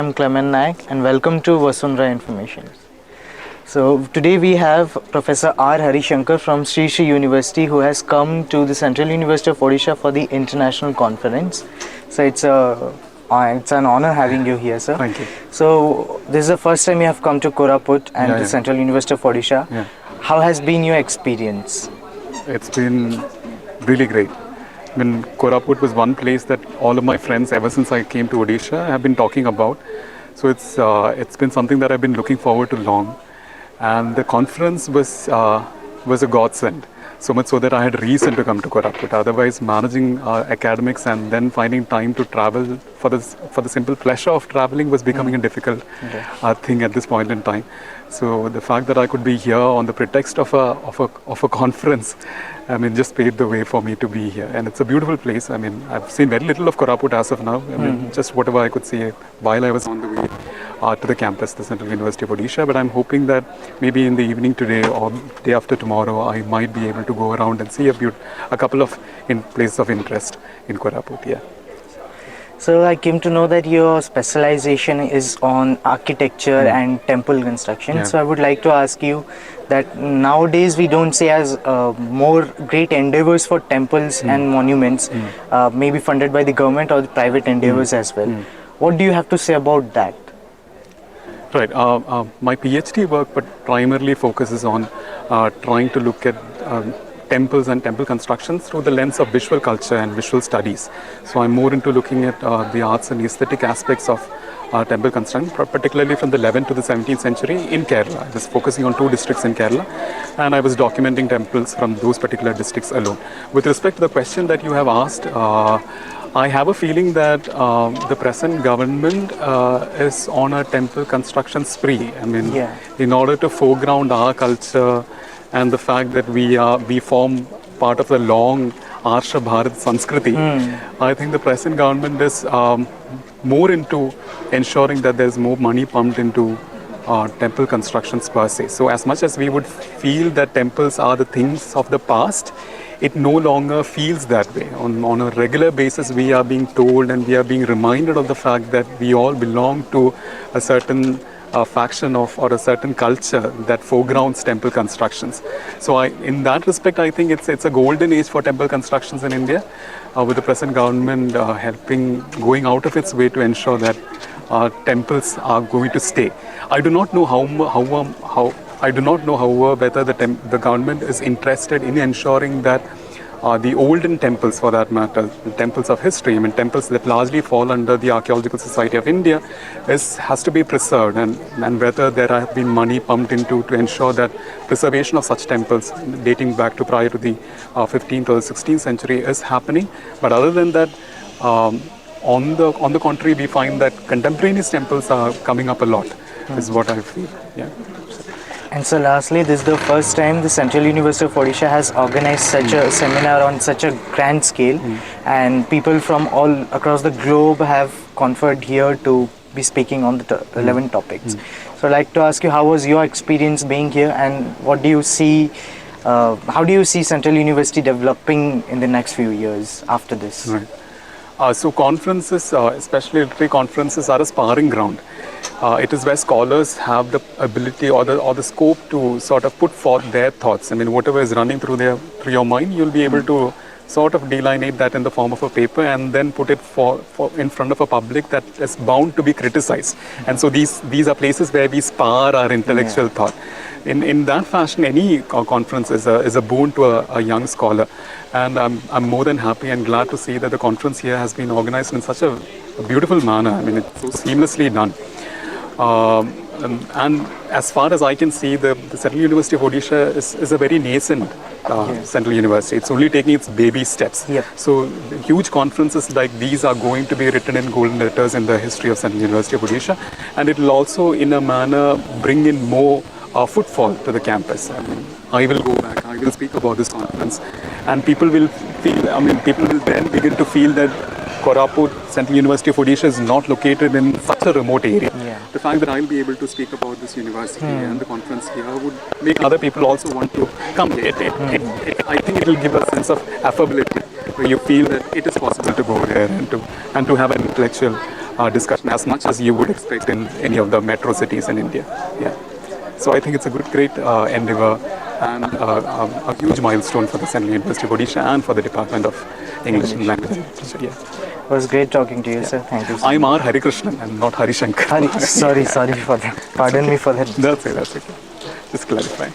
I'm Clemant Nayak and welcome to Vasundhara Information. So today we have Professor R Harishankar from Sri Sri University who has come to the Central University of Odisha for the international conference. So it's an honor having you here, sir. Thank you. So this is the first time you have come to Koraput and the Central University of Odisha. Yeah. How has been your experience? It's been really great. Koraput was one place that all of my friends ever since I came to Odisha have been talking about. So it's been something that I've been looking forward to long. And the conference was a godsend. So much so that I had reason to come to Koraput. Otherwise, managing academics and then finding time to travel for the simple pleasure of traveling was becoming a difficult thing at this point in time. So the fact that I could be here on the pretext of a conference, just paved the way for me to be here. And it's a beautiful place. I've seen very little of Koraput as of now. Just whatever I could see while I was on the way to the campus, the Central University of Odisha. But I'm hoping that maybe in the evening today or day after tomorrow, I might be able to go around and see a couple of places of interest in Koraput. Yeah. So I came to know that your specialization is on architecture and temple construction. Yeah. So I would like to ask you that nowadays we don't see as more great endeavors for temples and monuments, maybe funded by the government or the private endeavors as well. What do you have to say about that? Right. My PhD work primarily focuses on trying to look at temples and temple constructions through the lens of visual culture and visual studies. So I'm more into looking at the arts and aesthetic aspects of temple construction, particularly from the 11th to the 17th century in Kerla. I was focusing on 2 districts in Kerala, and I was documenting temples from those particular districts alone. With respect to the question that you have asked, I have a feeling that the present government is on a temple construction spree. In order to foreground our culture and the fact that we form part of the long Arsha Bharat Sanskriti, I think the present government is more into ensuring that there's more money pumped into temple constructions per se. So as much as we would feel that temples are the things of the past, it no longer feels that way. On a regular basis, we are being told and we are being reminded of the fact that we all belong to a certain faction or a certain culture that foregrounds temple constructions. So in that respect, I think it's a golden age for temple constructions in India, with the present government going out of its way to ensure that temples are going to stay. I do not know however, whether the government is interested in ensuring that the olden temples, for that matter, the temples of history, temples that largely fall under the Archaeological Society of India, has to be preserved, and whether there have been money pumped into to ensure that preservation of such temples dating back to prior to the 15th or the 16th century is happening. But other than that, on the contrary, we find that contemporaneous temples are coming up a lot, is what I feel. Yeah. And so lastly, this is the first time the Central University of Odisha has organized such a seminar on such a grand scale, and people from all across the globe have conferred here to be speaking on the relevant topics. So I'd like to ask you, how was your experience being here, and what do you see, how do you see Central University developing in the next few years after this? Right. So conferences, especially literary conferences, are a sparring ground. It is where scholars have the ability or the scope to sort of put forth their thoughts. Whatever is running through your mind, you'll be able to sort of delineate that in the form of a paper and then put it in front of a public that is bound to be criticized. And so these are places where we spar our intellectual thought. In that fashion, any conference is a boon to a young scholar. And I'm more than happy and glad to see that the conference here has been organized in such a beautiful manner. It's so seamlessly done. And as far as I can see, the Central University of Odisha is a very nascent Central University. It's only taking its baby steps. Yep. So huge conferences like these are going to be written in golden letters in the history of Central University of Odisha, and it will also in a manner bring in more footfall to the campus. I will go back, I will speak about this conference, and people will then begin to feel that Koraput, Central University of Odisha is not located in such a remote area. Yeah. The fact that I'll be able to speak about this university and the conference here would make other people also want to come. I think it will give a sense of affability, where you feel that it is possible to go there and to have an intellectual discussion as much as you would expect in any of the metro cities in India. Yeah. So I think it's a great endeavor and a huge milestone for the Central University of Odisha and for the Department of English and Language and Literature. Yeah. It was great talking to you, sir. Thank you. I'm R Harikrishnan and not Harishankar. Sorry for that. Pardon me for that. That's okay. Just clarifying.